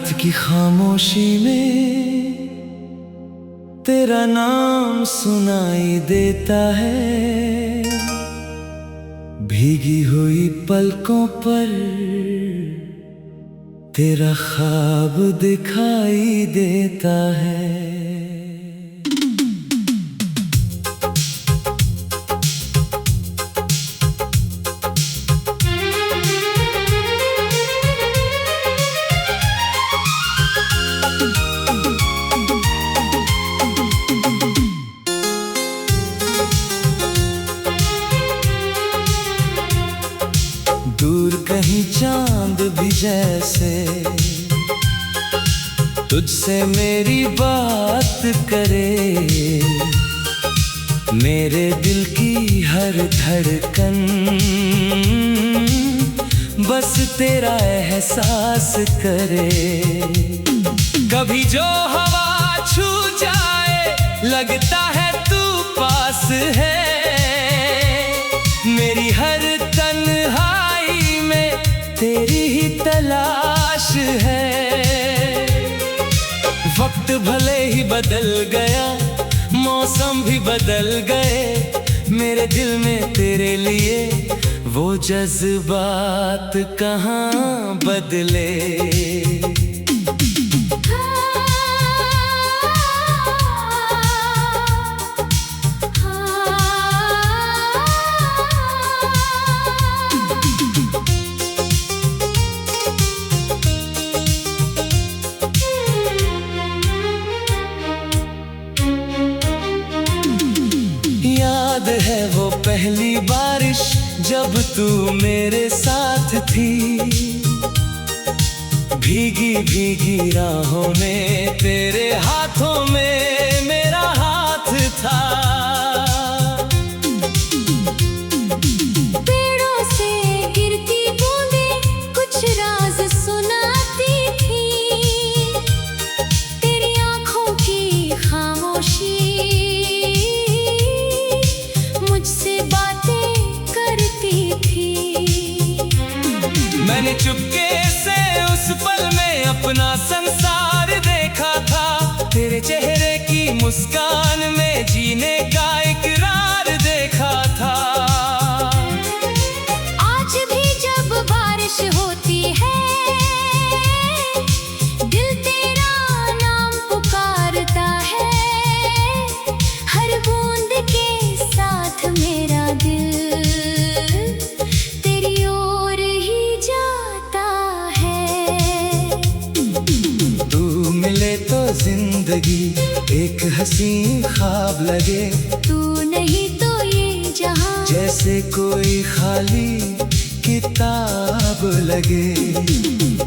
रात की खामोशी में तेरा नाम सुनाई देता है। भीगी हुई पलकों पर तेरा ख्वाब दिखाई देता है। दूर कहीं चांद भी जैसे तुझसे मेरी बात करे। मेरे दिल की हर धड़कन बस तेरा एहसास करे। कभी जो हवा छू जाए लगता है तू पास है। मेरी हर तन्हाई में तेरी ही तलाश है। वक्त भले ही बदल गया, मौसम भी बदल गए, मेरे दिल में तेरे लिए वो जज्बात कहाँ बदले। याद है वो पहली बारिश जब तू मेरे साथ थी। भीगी भीगी राहों में तेरे हाथों में मेरा हाथ था। पेड़ों से गिरती बूंदें कुछ राज सुनाती थी। तेरी आंखों की खामोशी मैंने चुपके से उस पल में अपना संसार देखा था। तेरे चेहरे की मुस्कान में जीने का इकरार देखा था। आज भी जब बारिश होती है दिल तेरा नाम पुकारता है। हर बूंद के साथ मेरा दिल तो जिंदगी एक हसीन ख्वाब लगे। तू नहीं तो ये जहां जैसे कोई खाली किताब लगे।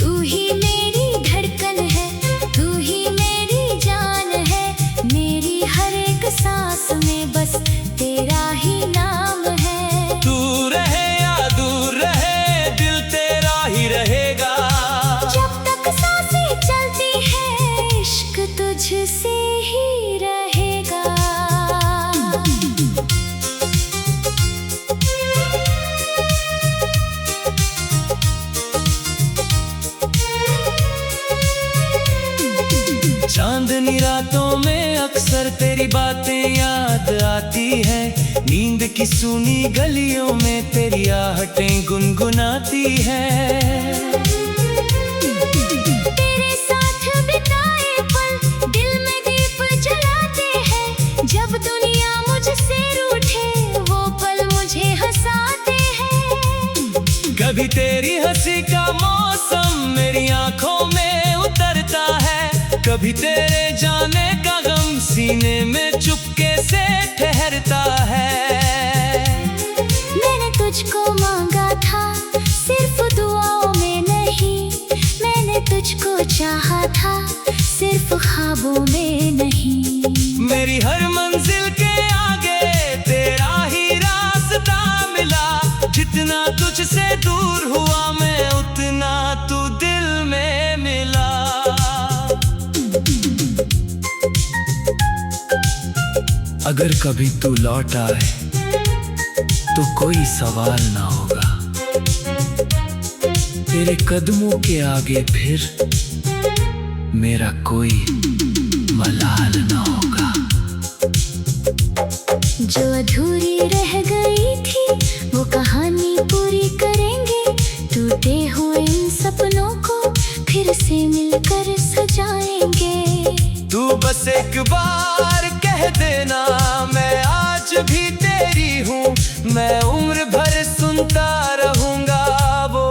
तू ही मेरी धड़कन है, तू ही मेरी जान है। मेरी हर एक सांस में बस तेरा ही नाम है। तू रहे या दूर रहे दिल तेरा ही रहेगा। जब तक सांसें चलती है तुझसे ही रहेगा। चांदनी रातों में अक्सर तेरी बातें याद आती है। नींद की सूनी गलियों में तेरी आहटें गुनगुनाती है। जब दुनिया मुझसे रूठे वो पल मुझे हंसाते हैं। कभी तेरी हंसी का मौसम मेरी आंखों में उतरता है। कभी तेरे जाने का गम सीने में चुपके से ठहरता है। मैंने तुझको मांगा था सिर्फ दुआओं में नहीं। मैंने तुझको चाहा था सिर्फ ख्वाबों में नहीं। मेरी हर मंजिल के आगे तेरा ही रास्ता मिला। जितना तुझसे दूर हुआ मैं उतना तू दिल में मिला। अगर कभी तू लौट आए तो कोई सवाल ना होगा। तेरे कदमों के आगे फिर मेरा कोई मलाल न होगा। जो अधूरी रह गई थी वो कहानी पूरी करेंगे, टूटे हुए इन सपनों को फिर से मिलकर सजाएंगे। तू बस एक बार कह देना मैं आज भी तेरी हूँ, मैं उम्र भर सुनता रहूंगा वो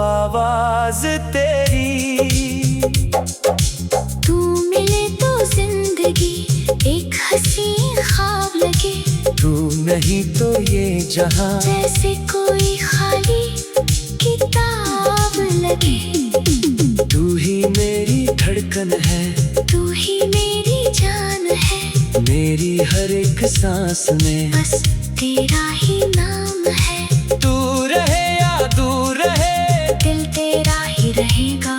आवाज तेरी। तू मिले तो जिंदगी एक हंसी ख्वाब लगे, तू नहीं तो ये जहां जैसे कोई खाली किताब लगे। तू ही मेरी धड़कन है, तू ही मेरी जान है, मेरी हर एक सांस में बस तेरा ही नाम है। तू रहे या दूर रहे दिल तेरा ही रहेगा,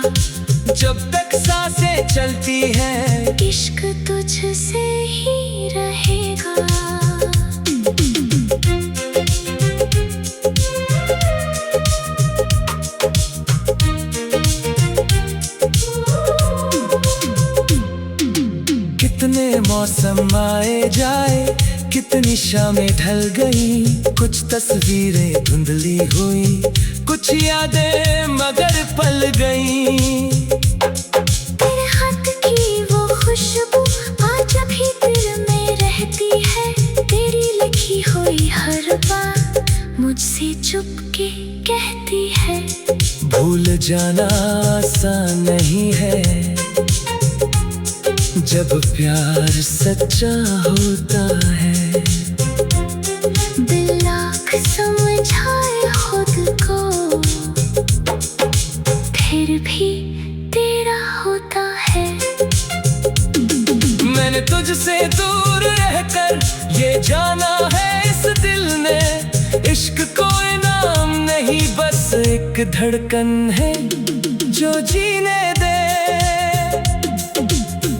जब तक सांसें चलती हैं इश्क तुझसे ही रहेगा। कितने मौसम आए जाए, कितनी शामें ढल गई, कुछ तस्वीरें धुंधली हुई, कुछ यादें मगर पल गई। तेरे हाथ की वो खुशबू आज भी दिल में रहती है, तेरी लिखी हुई हर बात मुझसे चुपके कहती है। भूल जाना आसान नहीं है, जब प्यार सच्चा होता है। दिल लाख समझाए खुद को फिर भी तेरा होता है। मैंने तुझसे दूर रहकर ये जाना है इस दिल ने, इश्क कोई नाम नहीं बस एक धड़कन है जो जीने दे।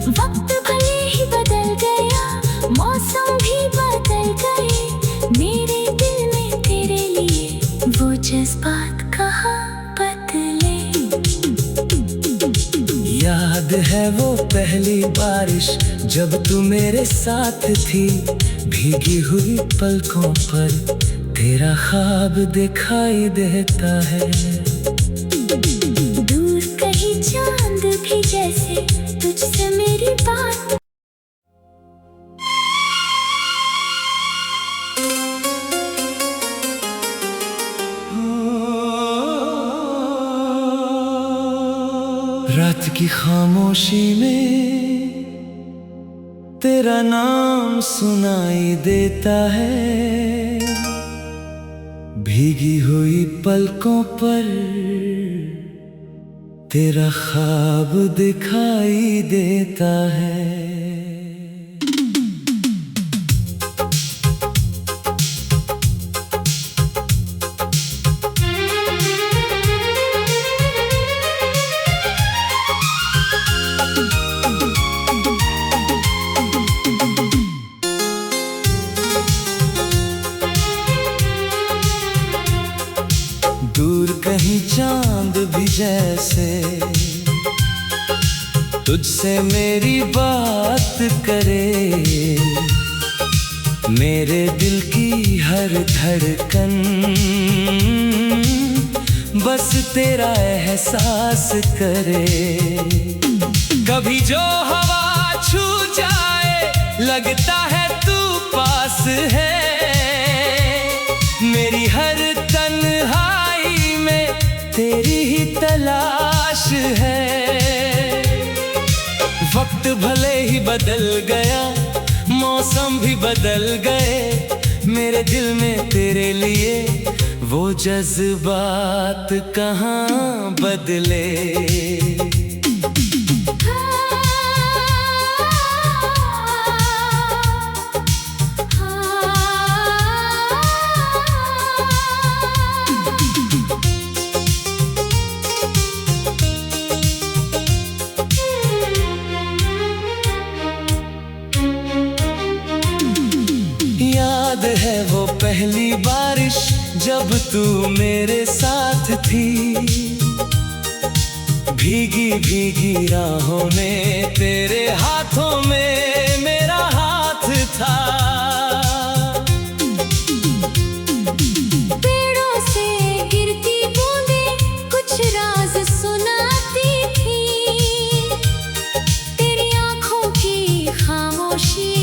वक्त भले ही बदल गया, मौसम भी बदल गए, मेरे दिल में तेरे लिए वो जज्बात कहाँ बदले। याद है वो पहली बारिश जब तू मेरे साथ थी, भीगी हुई पलकों पर तेरा ख्वाब दिखाई देता है। दूर कहीं चांद भी जैसे तुझसे मेरी बात। रात की खामोशी में तेरा नाम सुनाई देता है, भीगी हुई पलकों पर तेरा ख्वाब दिखाई देता है। दूर कहीं चांद भी जैसे तुझसे मेरी बात करे, मेरे दिल की हर धड़कन बस तेरा एहसास करे। कभी जो हवा छू जाए लगता है तू पास है, मेरी हर तन्हाई में तेरी ही तलाश है। वक्त भले ही बदल गया, मौसम भी बदल गए, मेरे दिल में तेरे लिए वो जज्बात कहाँ बदले। याद है वो पहली बारिश जब तू मेरे साथ थी, भीगी भीगी राहों में तेरे हाथों में मेरा हाथ था। पेड़ों से गिरती बूंदें कुछ राज सुनाती थी। तेरी आंखों की खामोशी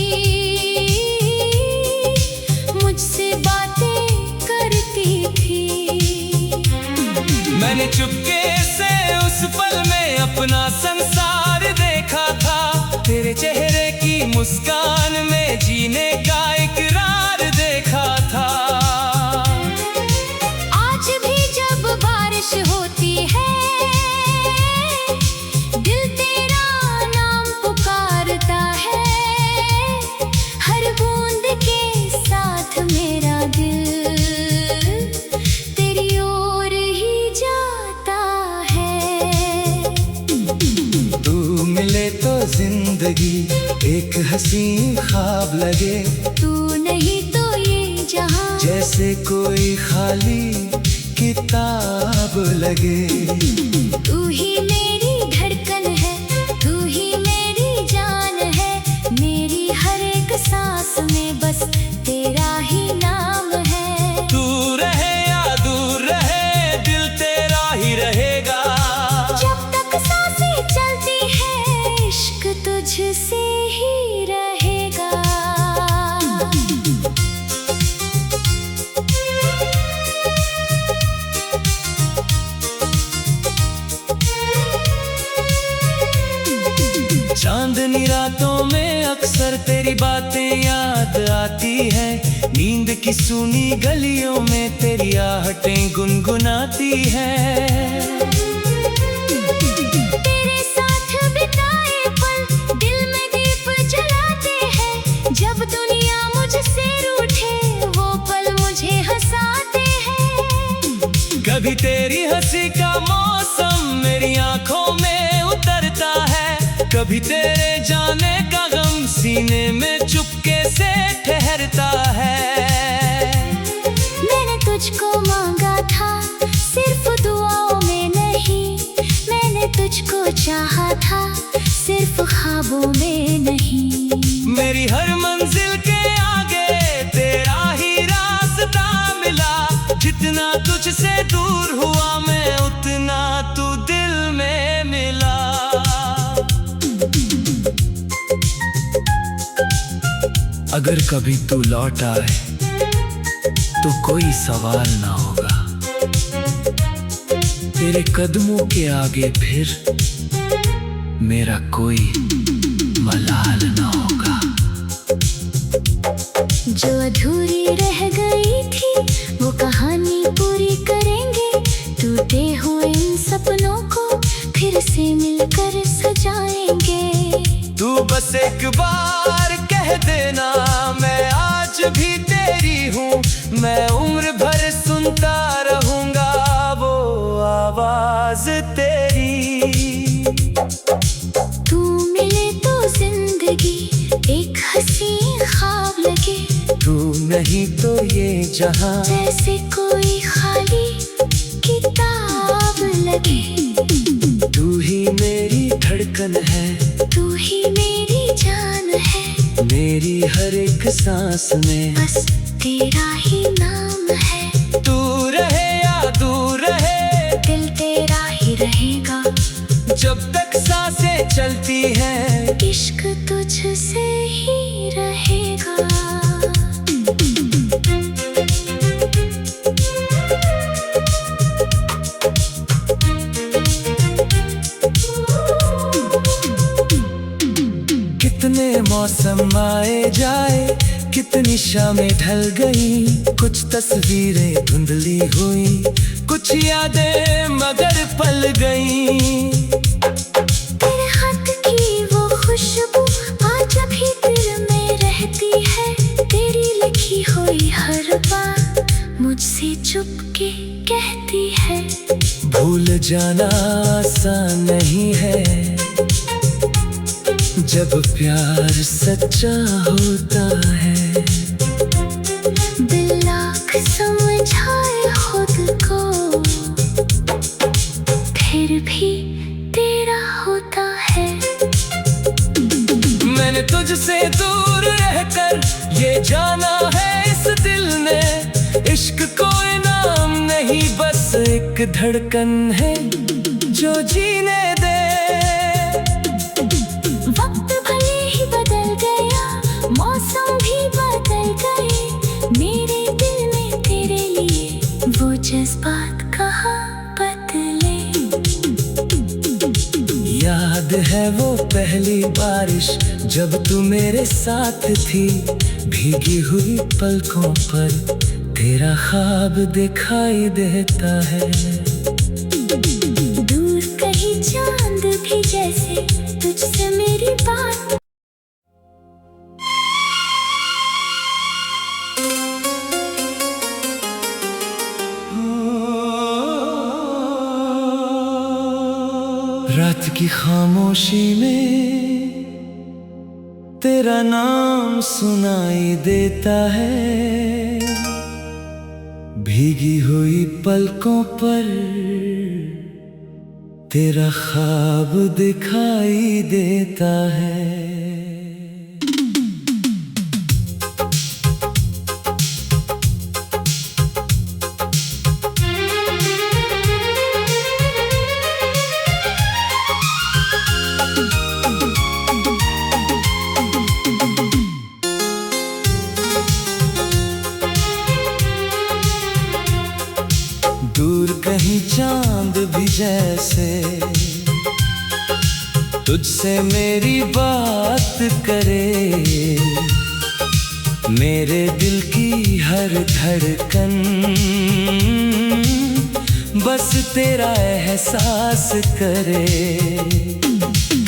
मुझसे बातें करती थी। मैंने चुपके से उस पल में अपना संसार देखा था। तेरे चेहरे की मुस्कान में जीने का इकरार देखा था। आज भी जब बारिश होती है दिल तेरा नाम पुकारता है। हर बूंद के साथ मेरा दिल तेरी ओर ही जाता है। तू मिले तो जिंदगी एक हसीन ख्वाब लगे। तू नहीं तो ये जहां जैसे कोई खाली किताब लगे। तू ही मेरी धड़कन है, तू ही मेरी जान है। मेरी हर एक सांस में बस तेरा ही नाम है। तू रहे या दूर रहे दिल तेरा ही रहेगा। जब तक सांसें चलती है इश्क तुझसे ही रहेगा। चांदनी रातों में अक्सर तेरी बातें याद आती है। नींद की सूनी गलियों में तेरी आहटें गुनगुनाती है। तेरे साथ बिताए पल दिल में दीप जलाते हैं। जब दुनिया मुझसे रूठे वो पल मुझे हंसाते हैं। कभी तेरी हंसी का मौसम मेरी आंखों में उतरता है। कभी तेरे जाने का गम सीने में चुपके से ठहरता है। मैंने तुझको मांगा था सिर्फ दुआओं में नहीं। मैंने तुझको चाहा था सिर्फ ख्वाबों में नहीं। मेरी हर मंजिल के आगे तेरा ही रास्ता मिला। जितना तुझसे दूर हुआ मैं उतना तू दिल में मिला। अगर कभी तू लौट आए तो कोई सवाल ना होगा। तेरे कदमों के आगे फिर मेरा कोई मलाल ना होगा। जो अधूरी रह गई थी वो कहानी पूरी करेंगे। टूटे हुए इन सपनों को फिर से मिलकर सजाएंगे। तू बस एक बार कह देना मैं आज भी तेरी हूँ। मैं उम्र भर सुनता रहूंगा वो आवाज तेरी। तू मिले तो जिंदगी एक हसीन ख्वाब लगे। तू नहीं तो ये जहां जैसे कोई खाली किताब लगे। तू ही मेरी धड़कन है, तू ही मेरी जान है। मेरी हर एक सांस में बस तेरा ही नाम है। तू रहे या दूर रहे दिल तेरा ही रहेगा। जब तक सांसें चलती हैं इश्क तुझसे ही रहेगा। कितने मौसम आए जाए कितनी शामें ढल गई। कुछ तस्वीरें धुंधली हुई कुछ यादें मगर पल गई। तेरे हाथ की वो खुशबू आज भी दिल में रहती है। तेरी लिखी हुई हर बात मुझसे चुपके कहती है। भूल जाना आसान नहीं है जब प्यार सच्चा होता है। दिल लाख समझाए खुद को फिर भी तुझसे दूर रहकर ये जाना है इस दिल ने, इश्क कोई नाम नहीं बस एक धड़कन है जो जीने दे। वक्त भले ही बदल गया, मौसम भी बदल गए, मेरे दिल में तेरे लिए वो जज्बात कहाँ बदले। याद है वो पहली बारिश जब तू मेरे साथ थी, भीगी हुई पलकों पर तेरा ख्वाब दिखाई देता है। दूर कहीं चांद भी जैसे तुझसे मेरी बात। रात की खामोशी में तेरा नाम सुनाई देता है, भीगी हुई पलकों पर तेरा ख्वाब दिखाई देता है। दूर कहीं चांद भी जैसे तुझसे मेरी बात करे, मेरे दिल की हर धड़कन बस तेरा एहसास करे।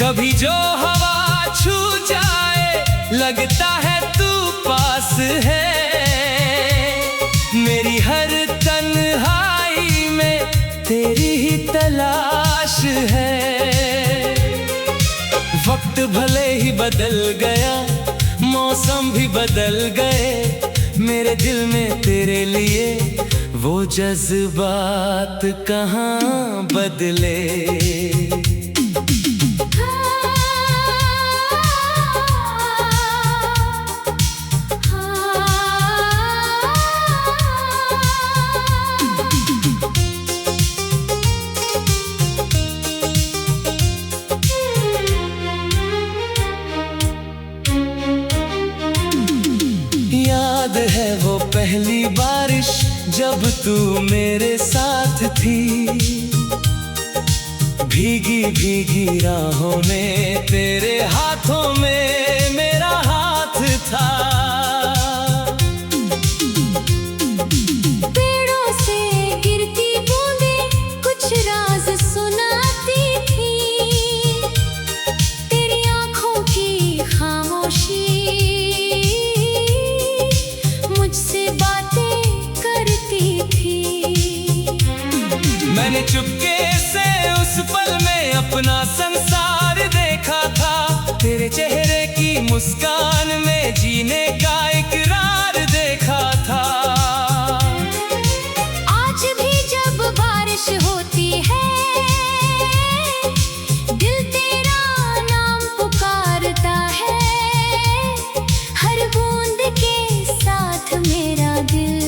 कभी जो हवा छू जाए लगता है तू पास है, मेरी हर तन्हाई में तेरी ही तलाश है। वक्त भले ही बदल गया, मौसम भी बदल गए, मेरे दिल में तेरे लिए वो जज्बात कहाँ बदले। याद है वो पहली बारिश जब तू मेरे साथ थी, भीगी भीगी राहों में तेरे हाथों में मेरा हाथ था। पेड़ों से गिरती बूंदें कुछ राज सुनाती थी, तेरी आंखों की खामोशी मुझसे बातें करती थी। मैंने चुपके से उस पल में अपना संसार देखा था, तेरे चेहरे की मुस्कान में जीने का इकरार देखा था। आज भी जब बारिश होती है दिल तेरा नाम पुकारता है, हर बूंद के साथ मेरा दिल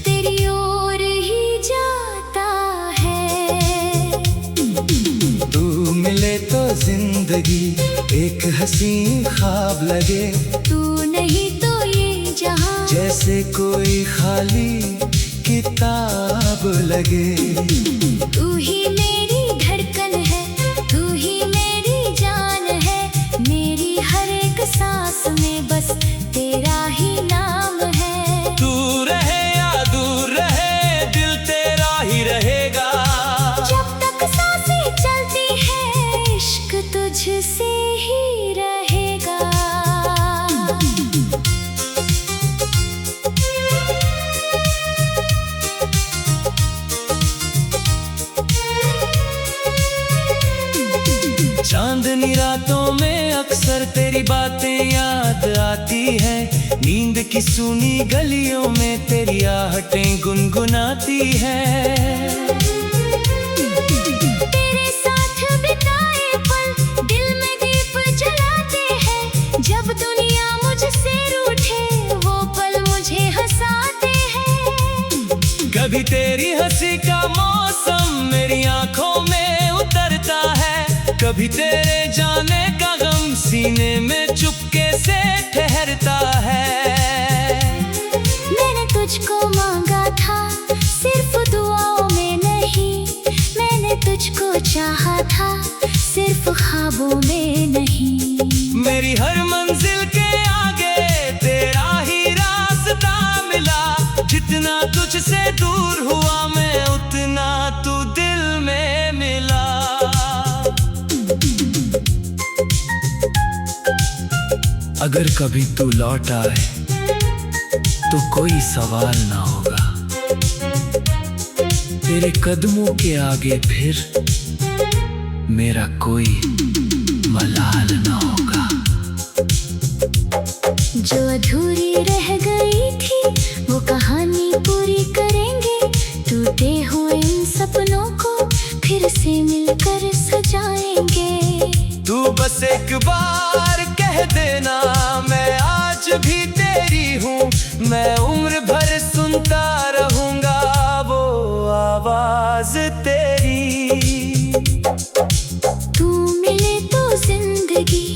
तेरी ओर ही जाता है। तू मिले तो जिंदगी एक हसीन ख्वाब लगे, तू नहीं तो ये जहां जैसे कोई खाली किताब लगे। तू ही मेरी धड़कन है, तू ही मेरी जान है, मेरी हर एक सांस में बस तेरा ही नाम है। तू रहे या दूर रहे दिल तेरा ही रहेगा, जब तक सांसें चलती है इश्क तुझसे ही रहेगा। चांदनी रातों में अक्सर तेरी बातें याद आती है, नींद की सूनी गलियों में तेरी आहटें गुनगुनाती है। तेरे साथ बिताए पल दिल में दीप जलाते मौसम मेरी आंखों में उतरता है। कभी तेरे जाने का गम सीने में चुपके से ठहरता है। मैंने तुझको मांगा था सिर्फ दुआओं में नहीं, मैंने तुझको चाहा था सिर्फ ख्वाबों में नहीं। मेरी हर मंजिल के आगे तेरा ही रास्ता मिला, जितना तुझसे दूर हुआ मैं उतना तू दिल में मिला। अगर कभी तू लौट आए तो कोई सवाल ना होगा, तेरे कदमों के आगे फिर मेरा कोई मलाल ना होगा। जो अधूरी रह गई थी वो कहानी पूरी करेंगे, टूटे हुए इन सपनों को फिर से मिलकर सजाएंगे। तू बस एक बार कह देना मैं आज भी तेरी हूँ, मैं उम्र भर सुनता रहूंगा वो आवाज तेरी। तू मिले तो जिंदगी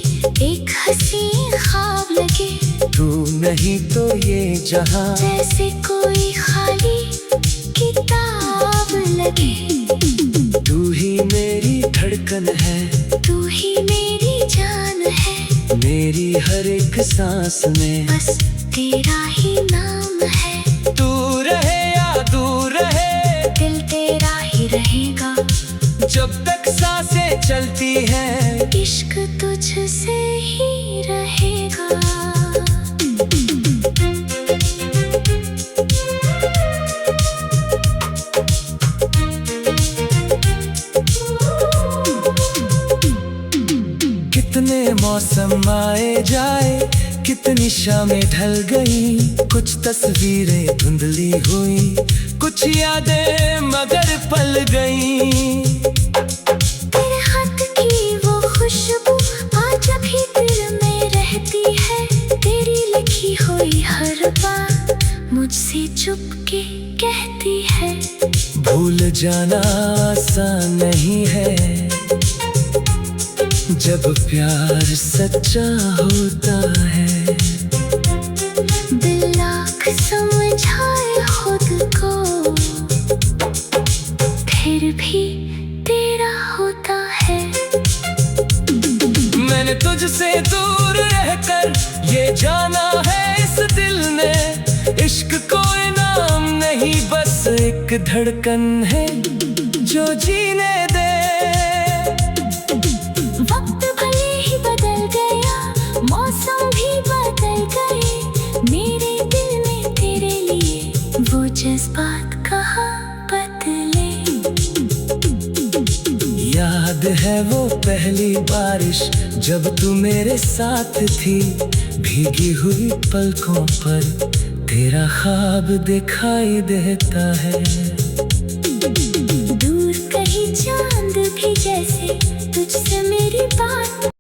एक हंसी ख्वाब लगे, तू नहीं तो ये जहां जैसे कोई खाली किताब लगे। तू ही मेरी धड़कन है, तू ही मेरी जान है, मेरी हर एक सांस में बस तेरा ही नाम है। तू रहे या दूर रहे दिल तेरा ही रहेगा, जब तक सांसें चलती हैं इश्क तुझसे ही रहेगा। कितने मौसम आए जाए, कितनी शामें ढल गई, कुछ तस्वीरें धुंधली हुई, कुछ यादें मगर पल गई। तेरे हाथ की वो खुशबू आज भी दिल में रहती है, तेरी लिखी हुई हर बात मुझसे चुपके कहती है। भूल जाना आसान नहीं है, जब प्यार सच्चा होता है। दिल लाख समझाए खुद को फिर भी तेरा होता है। मैंने तुझसे दूर रहकर ये जाना है इस दिल ने, इश्क कोई नाम नहीं बस एक धड़कन है जो जीने दे। वक्त भले ही बदल गया, मौसम भी बदल गए, मेरे दिल में तेरे लिए वो जज्बात कहाँ बदले। याद है वो पहली बारिश जब तू मेरे साथ थी, भीगी हुई पलकों पर तेरा ख्वाब दिखाई देता है। दूर कहीं चांद भी जैसे तुझसे मेरी बात